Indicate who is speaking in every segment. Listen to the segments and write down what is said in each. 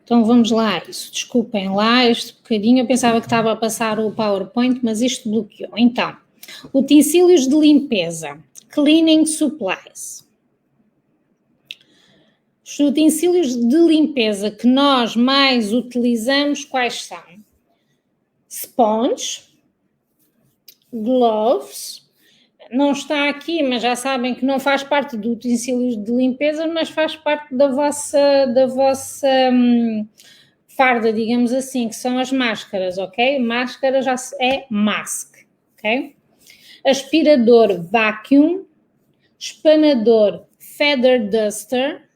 Speaker 1: Então vamos lá, isso, desculpem lá este bocadinho, eu pensava que estava a passar o PowerPoint, mas isto bloqueou. Então, utensílios de limpeza, cleaning supplies. Os utensílios de limpeza que nós mais utilizamos, quais são? Sponge, gloves, não está aqui, mas já sabem que não faz parte do utensílios de limpeza, mas faz parte da vossa farda, digamos assim, que são as máscaras, ok? Máscara já é mask, ok? Aspirador vacuum, espanador feather duster,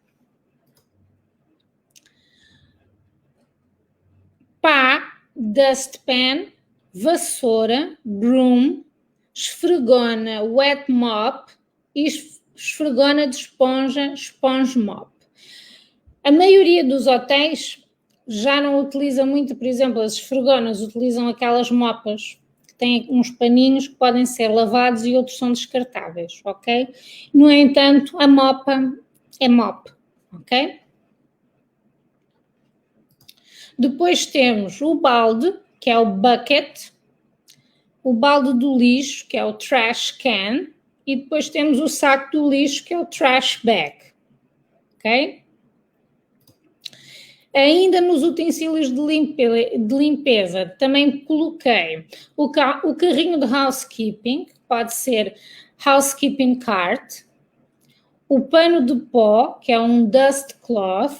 Speaker 1: pá, dustpan, vassoura, broom, esfregona wet mop e esfregona de esponja, sponge mop. A maioria dos hotéis já não utiliza muito, por exemplo, as esfregonas utilizam aquelas mopas que têm uns paninhos que podem ser lavados e outros são descartáveis, ok? No entanto, a mopa é mop, ok? Depois temos o balde, que é o bucket, o balde do lixo, que é o trash can, e depois temos o saco do lixo, que é o trash bag, ok? Ainda nos utensílios de limpeza, também coloquei o carrinho de housekeeping, pode ser housekeeping cart, o pano de pó, que é um dust cloth,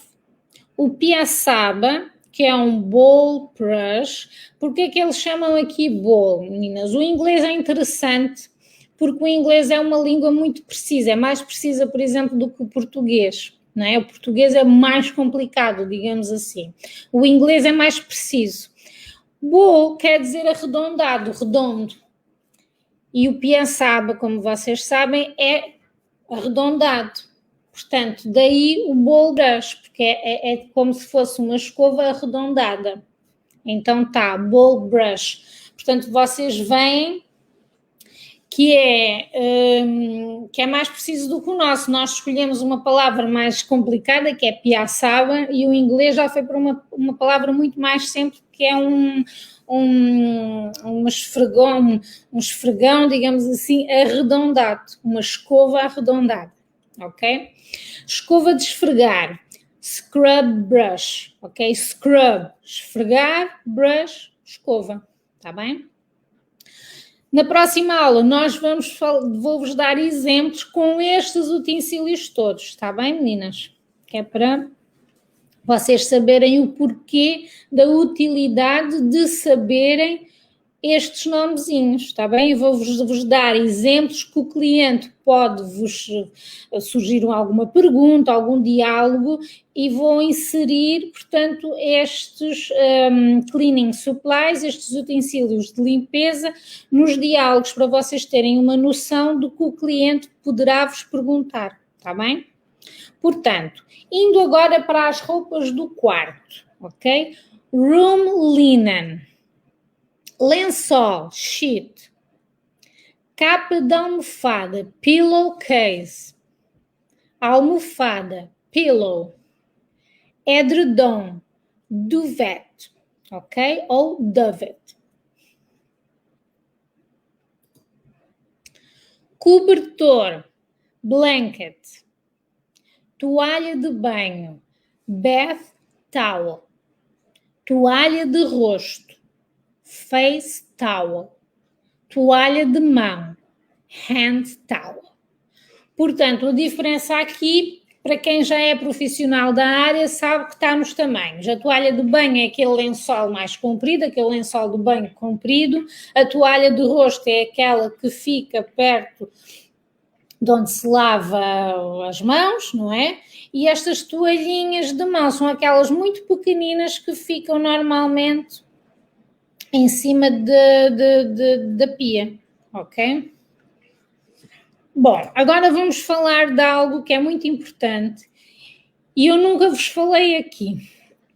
Speaker 1: o piaçaba, que é um bowl brush. Porquê que eles chamam aqui bowl, meninas? O inglês é interessante, porque o inglês é uma língua muito precisa, é mais precisa, por exemplo, do que o português. Não é? O português é mais complicado, digamos assim. O inglês é mais preciso. Bowl quer dizer arredondado, redondo. E o piaçaba, como vocês sabem, é arredondado. Portanto, daí o bowl brush, porque é como se fosse uma escova arredondada. Então tá, bowl brush. Portanto, vocês veem que é mais preciso do que o nosso. Nós escolhemos uma palavra mais complicada, que é piaçaba, e o inglês já foi para uma palavra muito mais simples, que é um esfregão, digamos assim, arredondado, uma escova arredondada, ok? Escova de esfregar, scrub brush, ok? Scrub, esfregar, brush, escova, tá bem? Na próxima aula, vou-vos dar exemplos com estes utensílios todos, está bem, meninas? Que é para vocês saberem o porquê da utilidade de saberem estes nomezinhos, está bem? Eu vou-vos dar exemplos que o cliente pode-vos surgir alguma pergunta, algum diálogo e vou inserir, portanto, estes cleaning supplies, estes utensílios de limpeza nos diálogos para vocês terem uma noção do que o cliente poderá vos perguntar, está bem? Portanto, indo agora para as roupas do quarto, ok? Room linen. Lençol, sheet, capa de almofada, pillowcase, almofada, pillow, edredom, duvet, ok? Ou duvet. Cobertor, blanket, toalha de banho, bath towel, toalha de rosto, face towel, toalha de mão, hand towel. Portanto, a diferença aqui, para quem já é profissional da área, sabe que está nos tamanhos. A toalha de banho é aquele lençol mais comprido, aquele lençol de banho comprido. A toalha de rosto é aquela que fica perto de onde se lava as mãos, não é? E estas toalhinhas de mão são aquelas muito pequeninas que ficam normalmente em cima da pia, ok? Bom, agora vamos falar de algo que é muito importante e eu nunca vos falei aqui,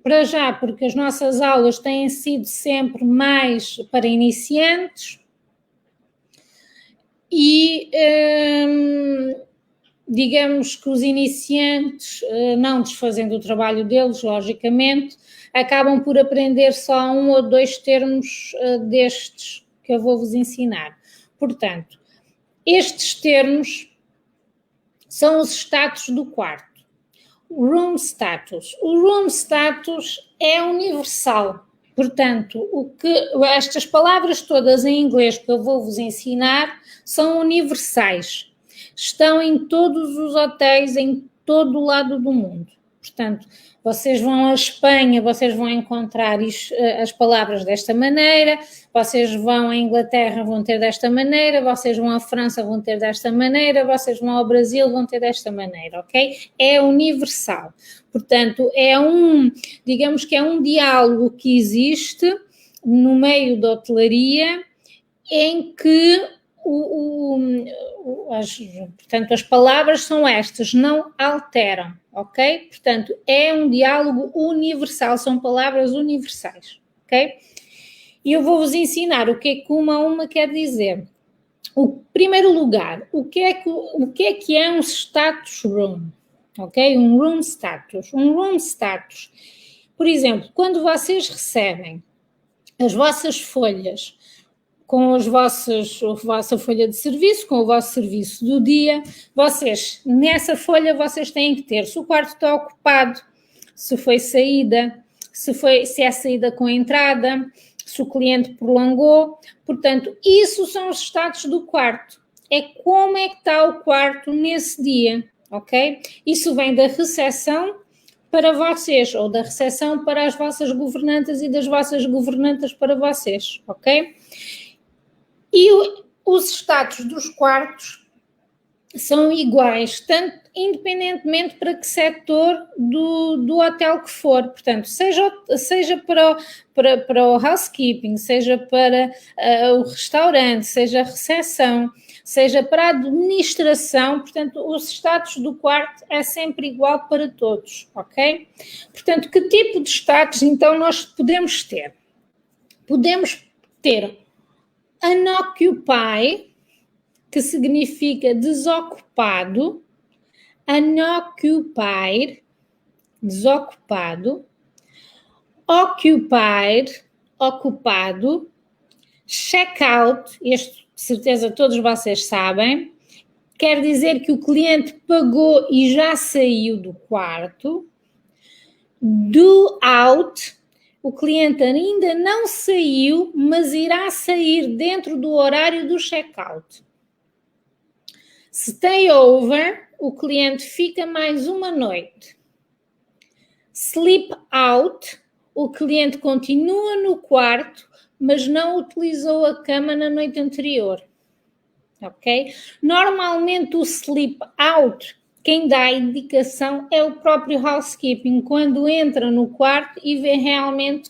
Speaker 1: para já, porque as nossas aulas têm sido sempre mais para iniciantes e digamos que os iniciantes, não desfazendo o trabalho deles, logicamente, acabam por aprender só 1 ou 2 termos destes que eu vou-vos ensinar. Portanto, estes termos são os status do quarto. Room status. O room status é universal. Portanto, estas palavras todas em inglês que eu vou-vos ensinar são universais. Estão em todos os hotéis, em todo o lado do mundo. Portanto, vocês vão à Espanha, vocês vão encontrar as palavras desta maneira, vocês vão à Inglaterra, vão ter desta maneira, vocês vão à França, vão ter desta maneira, vocês vão ao Brasil, vão ter desta maneira, ok? É universal. Portanto, digamos que é um diálogo que existe no meio da hotelaria em que portanto, as palavras são estas, não alteram, ok? Portanto, é um diálogo universal, são palavras universais, ok? E eu vou-vos ensinar o que é que uma a uma quer dizer. O primeiro lugar, o que é um status room, ok? Um room status. Um room status, por exemplo, quando vocês recebem as vossas folhas com a vossa folha de serviço, com o vosso serviço do dia, nessa folha vocês têm que ter se o quarto está ocupado, se foi saída, se é saída com entrada, se o cliente prolongou. Portanto, isso são os status do quarto. É como é que está o quarto nesse dia, ok? Isso vem da recepção para vocês, ou da recepção para as vossas governantas e das vossas governantas para vocês, ok? E os status dos quartos são iguais, tanto independentemente para que setor do hotel que for. Portanto, seja para o housekeeping, seja para o restaurante, seja a recepção, seja para a administração, portanto, os status do quarto é sempre igual para todos, ok? Portanto, que tipo de status, então, nós podemos ter? Podemos ter unoccupy, que significa desocupado, unoccupied, desocupado, occupied, ocupado, check-out, este de certeza todos vocês sabem, quer dizer que o cliente pagou e já saiu do quarto. Do out, o cliente ainda não saiu, mas irá sair dentro do horário do check-out. Stay over, o cliente fica mais uma noite. Sleep out, o cliente continua no quarto, mas não utilizou a cama na noite anterior. Ok? Normalmente o sleep out, quem dá a indicação é o próprio housekeeping, quando entra no quarto e vê realmente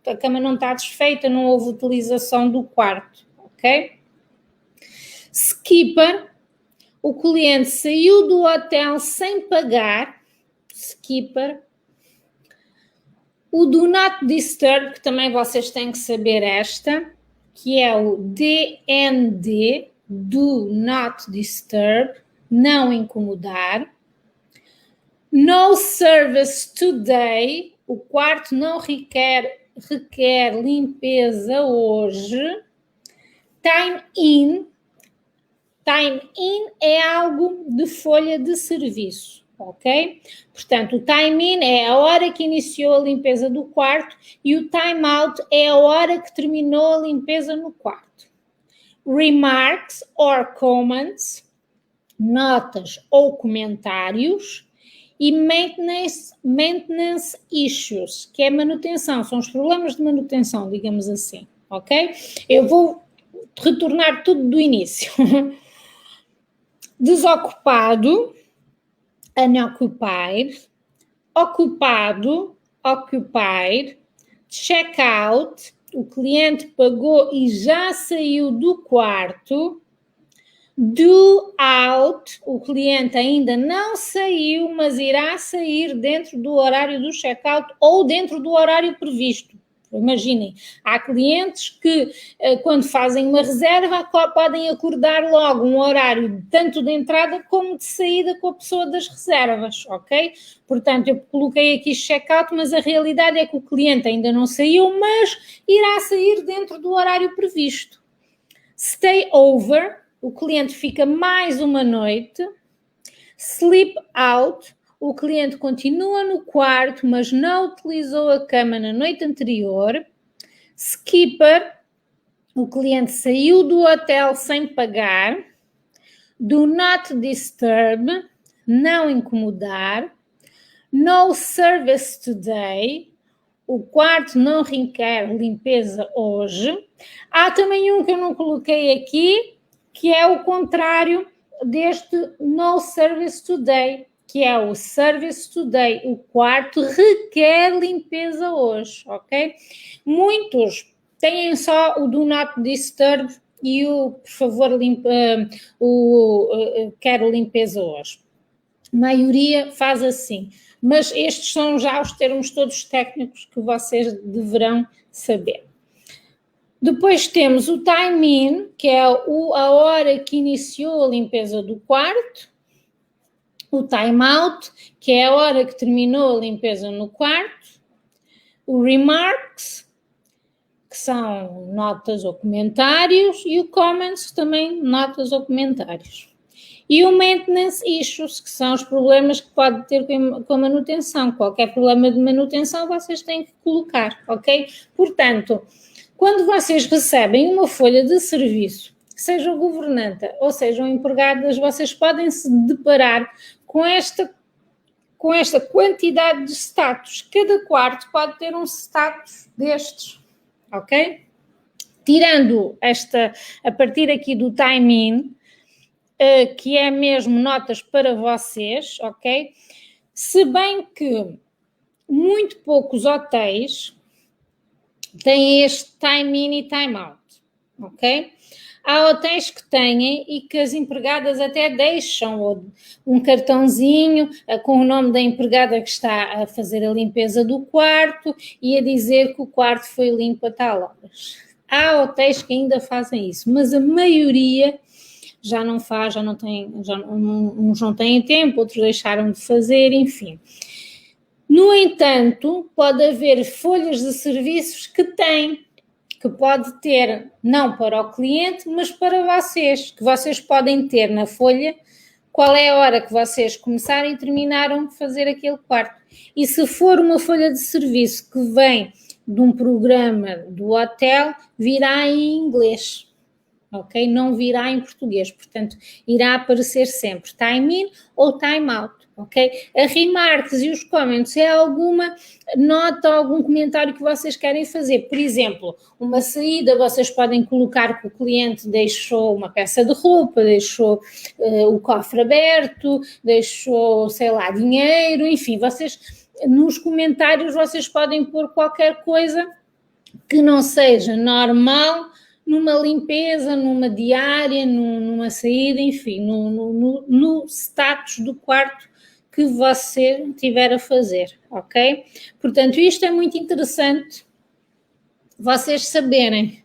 Speaker 1: que a cama não está desfeita, não houve utilização do quarto, ok? Skipper, o cliente saiu do hotel sem pagar, skipper. O do not disturb, que também vocês têm que saber que é o DND, do not disturb, não incomodar. No service today, o quarto não requer limpeza hoje. Time in é algo de folha de serviço, ok? Portanto, o time in é a hora que iniciou a limpeza do quarto e o time out é a hora que terminou a limpeza no quarto. Remarks or comments, notas ou comentários, e maintenance issues, que é manutenção, são os problemas de manutenção, digamos assim, ok? Eu vou retornar tudo do início. Desocupado, unoccupied, ocupado, occupied, check-out, o cliente pagou e já saiu do quarto. Do out, o cliente ainda não saiu, mas irá sair dentro do horário do check-out ou dentro do horário previsto. exemplo, imaginem, há clientes que quando fazem uma reserva podem acordar logo um horário tanto de entrada como de saída com a pessoa das reservas, ok? Portanto, eu coloquei aqui check-out, mas a realidade é que o cliente ainda não saiu, mas irá sair dentro do horário previsto. Stay over, o cliente fica mais uma noite. Sleep out, o cliente continua no quarto, mas não utilizou a cama na noite anterior. Skipper, o cliente saiu do hotel sem pagar. Do not disturb, não incomodar. No service today, o quarto não requer limpeza hoje. Há também um que eu não coloquei aqui, que é o contrário deste no service today, que é o service today. O quarto requer limpeza hoje, ok? Muitos têm só o do not disturb e o, por favor, quero limpeza hoje. A maioria faz assim, mas estes são já os termos todos técnicos que vocês deverão saber. Depois temos o time-in, que é a hora que iniciou a limpeza do quarto. O time-out, que é a hora que terminou a limpeza no quarto. O remarks, que são notas ou comentários. E o comments, também notas ou comentários. E o maintenance issues, que são os problemas que pode ter com a manutenção. Qualquer problema de manutenção vocês têm que colocar, ok? Portanto, quando vocês recebem uma folha de serviço, seja governanta ou sejam empregadas, vocês podem se deparar com esta quantidade de status. Cada quarto pode ter um status destes, ok? Tirando a partir aqui do time-in, que é mesmo notas para vocês, ok? Se bem que muito poucos hotéis têm este time-in e time-out, ok? Há hotéis que têm e que as empregadas até deixam um cartãozinho com o nome da empregada que está a fazer a limpeza do quarto e a dizer que o quarto foi limpo a tal horas. Há hotéis que ainda fazem isso, mas a maioria já não faz, uns não têm tempo, outros deixaram de fazer, enfim. No entanto, pode haver folhas de serviços que pode ter, não para o cliente, mas para vocês, que vocês podem ter na folha qual é a hora que vocês começaram e terminaram de fazer aquele quarto. E se for uma folha de serviço que vem de um programa do hotel, virá em inglês. Ok? Não virá em português, portanto, irá aparecer sempre time-in ou time-out, ok? A remarks e os comments é alguma nota, algum comentário que vocês querem fazer. Por exemplo, uma saída, vocês podem colocar que o cliente deixou uma peça de roupa, deixou o cofre aberto, deixou, sei lá, dinheiro, enfim, vocês, nos comentários, vocês podem pôr qualquer coisa que não seja normal numa limpeza, numa diária, numa saída, enfim, no status do quarto que você tiver a fazer, ok? Portanto, isto é muito interessante vocês saberem,